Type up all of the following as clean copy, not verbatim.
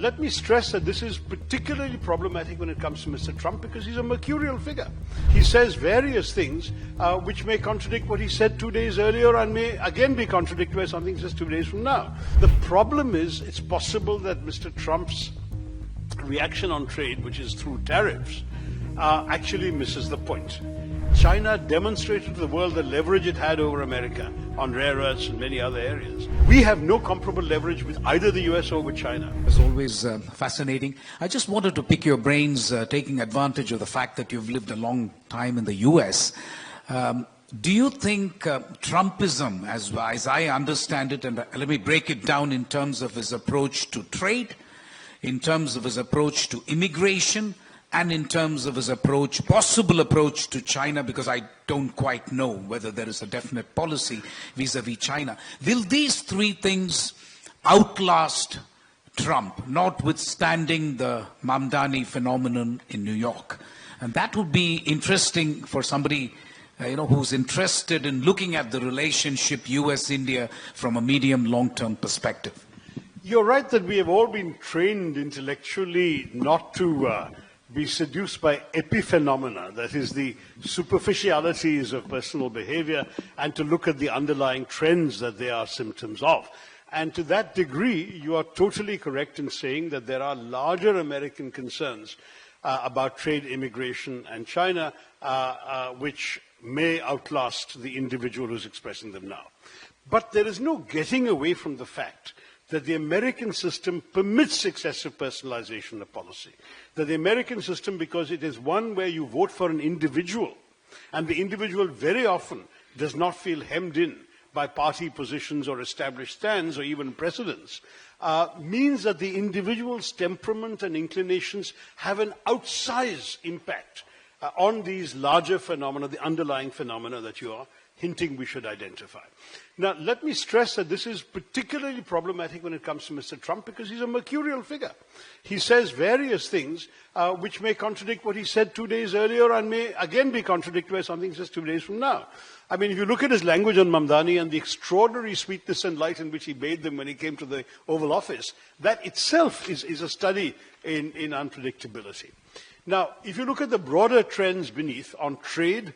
let me stress that this is particularly problematic when it comes to Mr. Trump because he's a mercurial figure. He says various things which may contradict what he said 2 days earlier and may again be contradicted by something he says 2 days from now. The problem is it's possible that Mr. Trump's reaction on trade, which is through tariffs, actually misses the point. China demonstrated to the world the leverage it had over America on rare earths and many other areas. We have no comparable leverage with either the US or with China. It's always fascinating. I just wanted to pick your brains, taking advantage of the fact that you've lived a long time in the US. Do you think Trumpism, as I understand it, and let me break it down in terms of his approach to trade, in terms of his approach to immigration, and in terms of his approach, possible approach to China, because I don't quite know whether there is a definite policy vis-a-vis China. Will these three things outlast Trump, notwithstanding the Mamdani phenomenon in New York? And that would be interesting for somebody who's interested in looking at the relationship US-India from a medium long-term perspective. You're right that we have all been trained intellectually not to be seduced by epiphenomena, that is the superficialities of personal behavior, and to look at the underlying trends that they are symptoms of. And to that degree, you are totally correct in saying that there are larger American concerns about trade, immigration, and China, which may outlast the individual who's expressing them now. But there is no getting away from the fact that the American system permits excessive personalization of policy. That the American system, because it is one where you vote for an individual, and the individual very often does not feel hemmed in by party positions or established stands or even precedents, means that the individual's temperament and inclinations have an outsized impact on these larger phenomena, the underlying phenomena that you are hinting we should identify. Now, let me stress that this is particularly problematic when it comes to Mr. Trump because he's a mercurial figure. He says various things which may contradict what he said 2 days earlier and may again be contradicted by something he says 2 days from now. I mean, if you look at his language on Mamdani and the extraordinary sweetness and light in which he bathed them when he came to the Oval Office, that itself is a study in unpredictability. Now, if you look at the broader trends beneath on trade,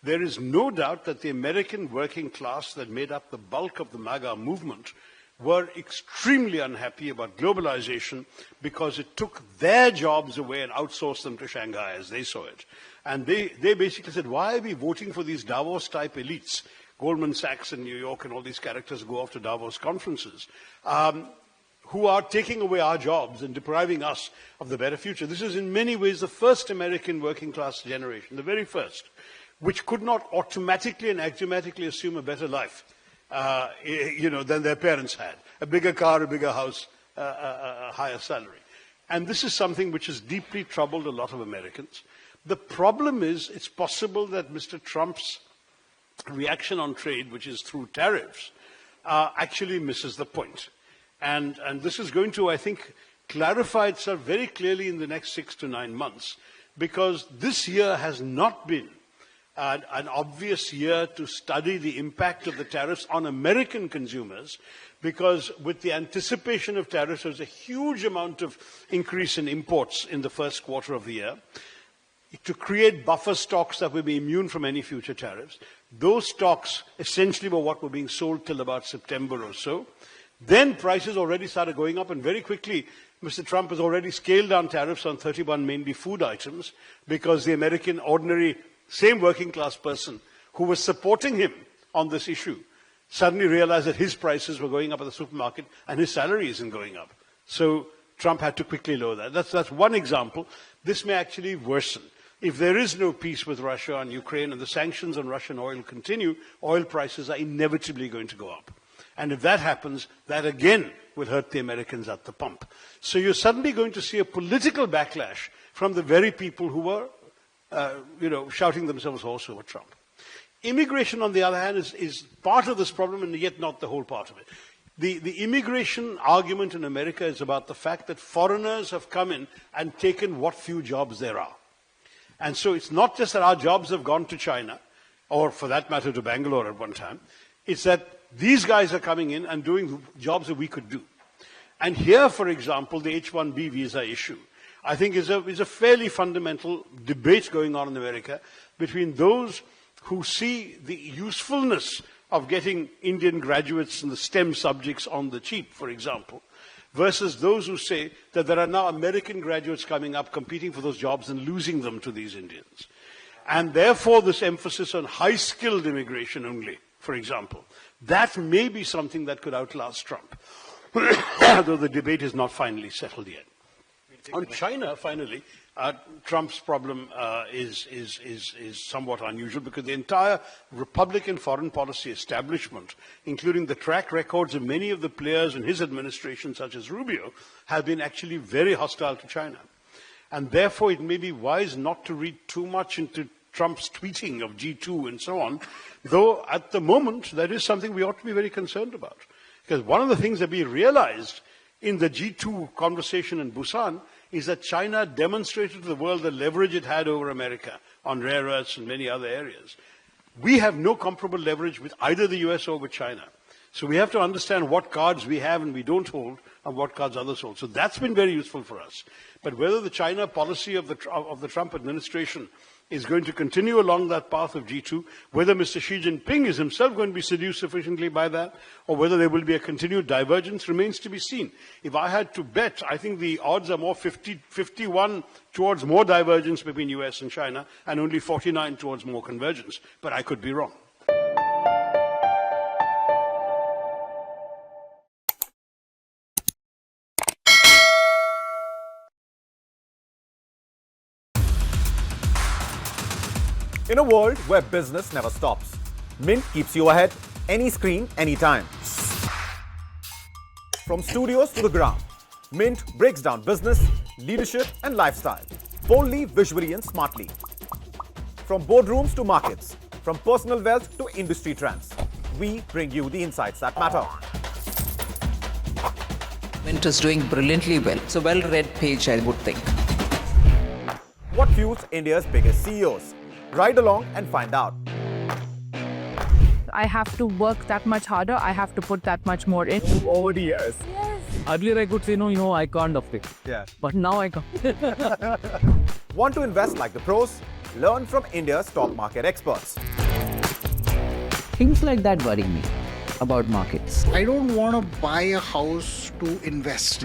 there is no doubt that the American working class that made up the bulk of the MAGA movement were extremely unhappy about globalization because it took their jobs away and outsourced them to Shanghai, as they saw it. And they basically said, why are we voting for these Davos-type elites, Goldman Sachs in New York and all these characters go off to Davos conferences, who are taking away our jobs and depriving us of the better future? This is in many ways the first American working class generation, the very first, which could not automatically and axiomatically assume a better life, than their parents had. A bigger car, a bigger house, a higher salary. And this is something which has deeply troubled a lot of Americans. The problem is, it's possible that Mr. Trump's reaction on trade, which is through tariffs, actually misses the point. And this is going to, I think, clarify itself very clearly in the next 6 to 9 months, because this year has not been an obvious year to study the impact of the tariffs on American consumers, because with the anticipation of tariffs, there's a huge amount of increase in imports in the first quarter of the year to create buffer stocks that will be immune from any future tariffs. Those stocks essentially were what were being sold till about September or so. Then prices already started going up, and very quickly Mr. Trump has already scaled down tariffs on 31 mainly food items because the American ordinary same working class person who was supporting him on this issue suddenly realized that his prices were going up at the supermarket and his salary isn't going up. So Trump had to quickly lower that. That's one example. This may actually worsen. If there is no peace with Russia and Ukraine and the sanctions on Russian oil continue, oil prices are inevitably going to go up. And if that happens, that again will hurt the Americans at the pump. So you're suddenly going to see a political backlash from the very people who were shouting themselves hoarse over Trump. Immigration, on the other hand, is part of this problem and yet not the whole part of it. The immigration argument in America is about the fact that foreigners have come in and taken what few jobs there are. And so it's not just that our jobs have gone to China, or for that matter to Bangalore at one time. It's that these guys are coming in and doing jobs that we could do. And here, for example, the H-1B visa issue, I think is a fairly fundamental debate going on in America between those who see the usefulness of getting Indian graduates in the STEM subjects on the cheap, for example, versus those who say that there are now American graduates coming up competing for those jobs and losing them to these Indians. And therefore this emphasis on high-skilled immigration only, for example, that may be something that could outlast Trump, though the debate is not finally settled yet. On China, finally, Trump's problem is somewhat unusual because the entire Republican foreign policy establishment, including the track records of many of the players in his administration, such as Rubio, have been actually very hostile to China. And therefore, it may be wise not to read too much into Trump's tweeting of G2 and so on, though at the moment, that is something we ought to be very concerned about. Because one of the things that we realized in the G2 conversation in Busan is that China demonstrated to the world the leverage it had over America on rare earths and many other areas. We have no comparable leverage with either the US or with China. So we have to understand what cards we have and we don't hold and what cards others hold. So that's been very useful for us. But whether the China policy of the Trump administration is going to continue along that path of G2, whether Mr. Xi Jinping is himself going to be seduced sufficiently by that, or whether there will be a continued divergence remains to be seen. If I had to bet, I think the odds are more 51 towards more divergence between US and China, and only 49 towards more convergence. But I could be wrong. In a world where business never stops, Mint keeps you ahead, any screen, anytime. From studios to the ground, Mint breaks down business, leadership and lifestyle, boldly, visually and smartly. From boardrooms to markets, from personal wealth to industry trends, we bring you the insights that matter. Mint is doing brilliantly well. It's a well-read page, I would think. What fuels India's biggest CEOs? Ride along and find out. I have to work that much harder. I have to put that much more in. Over the years. Yes. Earlier I could say, no, I can't afford it. Yeah. But now I can. Want to invest like the pros? Learn from India's top market experts. Things like that worry me about markets. I don't want to buy a house to invest.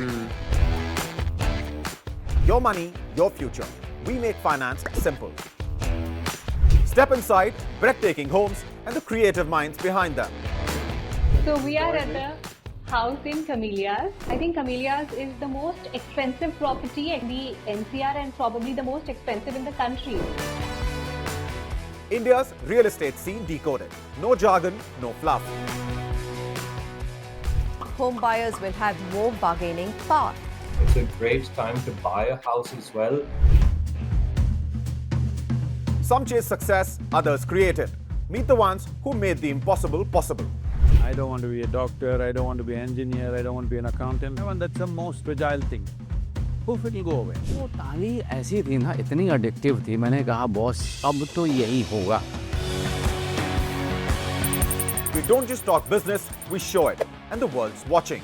Your money, your future. We make finance simple. Step inside breathtaking homes and the creative minds behind them. So we are at the house in Camellias. I think Camellias is the most expensive property in the NCR and probably the most expensive in the country. India's real estate scene decoded. No jargon, no fluff. Home buyers will have more bargaining power. It's a great time to buy a house as well. Some chase success, others create it. Meet the ones who made the impossible possible. I don't want to be a doctor, I don't want to be an engineer, I don't want to be an accountant. That's the most fragile thing. Poof, it will go away. वो ताली ऐसी थी ना, इतनी addictive थी, मैंने कहा boss अब तो यही होगा. We don't just talk business, we show it, and the world's watching.